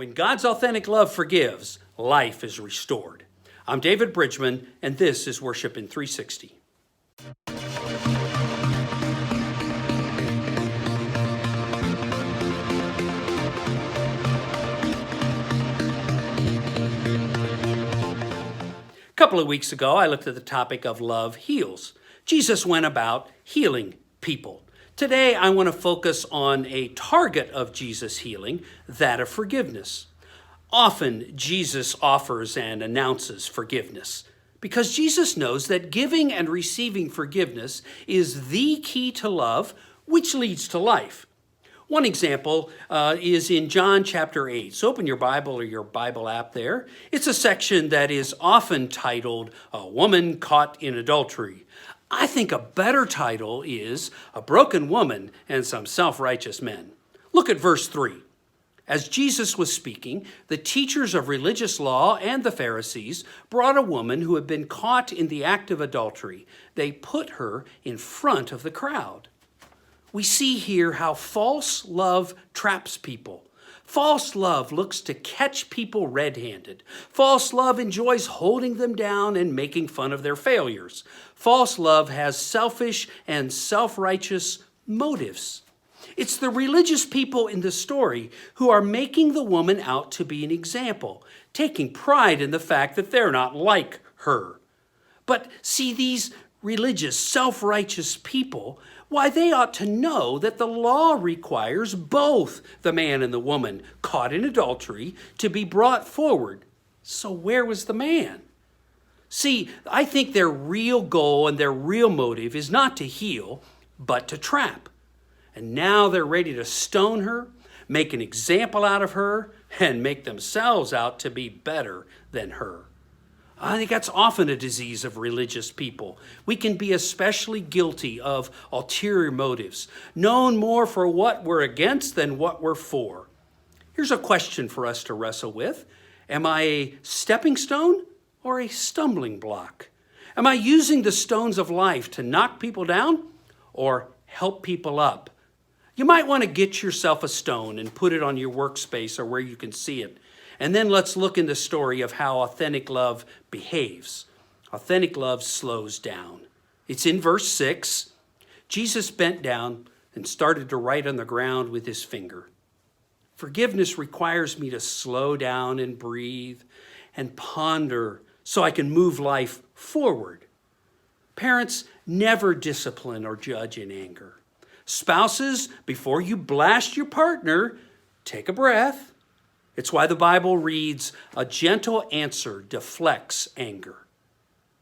When God's authentic love forgives, life is restored. I'm David Bridgman, and this is Worship in 360. A couple of weeks ago, I looked at the topic of love heals. Jesus went about healing people. Today, I want to focus on a target of Jesus' healing, that of forgiveness. Often, Jesus offers and announces forgiveness because Jesus knows that giving and receiving forgiveness is the key to love, which leads to life. One example is in John chapter 8. So open your Bible or your Bible app there. It's a section that is often titled, "A Woman Caught in Adultery." I think a better title is "A Broken Woman and Some Self-Righteous Men." Look at verse 3. As Jesus was speaking, the teachers of religious law and the Pharisees brought a woman who had been caught in the act of adultery. They put her in front of the crowd. We see here how false love traps people. False love looks to catch people red-handed. False love enjoys holding them down and making fun of their failures. False love has selfish and self-righteous motives. It's the religious people in the story who are making the woman out to be an example, taking pride in the fact that they're not like her. But see, these religious, self-righteous people, why, they ought to know that the law requires both the man and the woman caught in adultery to be brought forward. So where was the man? See, I think their real goal and their real motive is not to heal, but to trap. And now they're ready to stone her, make an example out of her, and make themselves out to be better than her. I think that's often a disease of religious people. We can be especially guilty of ulterior motives, known more for what we're against than what we're for. Here's a question for us to wrestle with. Am I a stepping stone or a stumbling block? Am I using the stones of life to knock people down or help people up? You might want to get yourself a stone and put it on your workspace or where you can see it. And then let's look in the story of how authentic love behaves. Authentic love slows down. It's in verse 6. Jesus bent down and started to write on the ground with his finger. Forgiveness requires me to slow down and breathe and ponder so I can move life forward. Parents, never discipline or judge in anger. Spouses, before you blast your partner, take a breath. It's why the Bible reads, "A gentle answer deflects anger."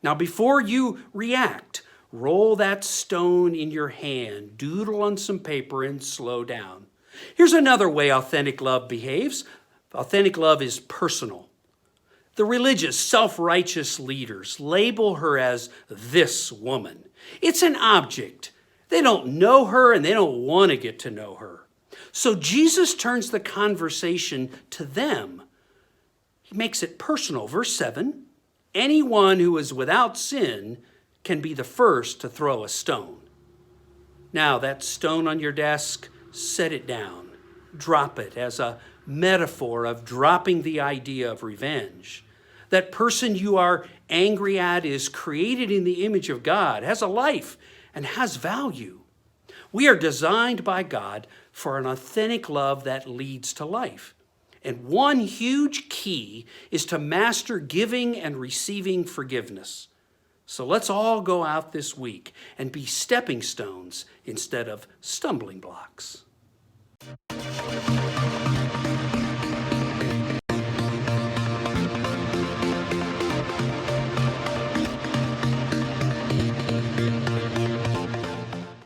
Now, before you react, roll that stone in your hand, doodle on some paper, and slow down. Here's another way authentic love behaves. Authentic love is personal. The religious, self-righteous leaders label her as this woman. It's an object. They don't know her and they don't want to get to know her. So Jesus turns the conversation to them. He makes it personal. Verse 7, anyone who is without sin can be the first to throw a stone. Now, that stone on your desk, set it down. Drop it as a metaphor of dropping the idea of revenge. That person you are angry at is created in the image of God, has a life, and has value. We are designed by God for an authentic love that leads to life. And one huge key is to master giving and receiving forgiveness. So let's all go out this week and be stepping stones instead of stumbling blocks.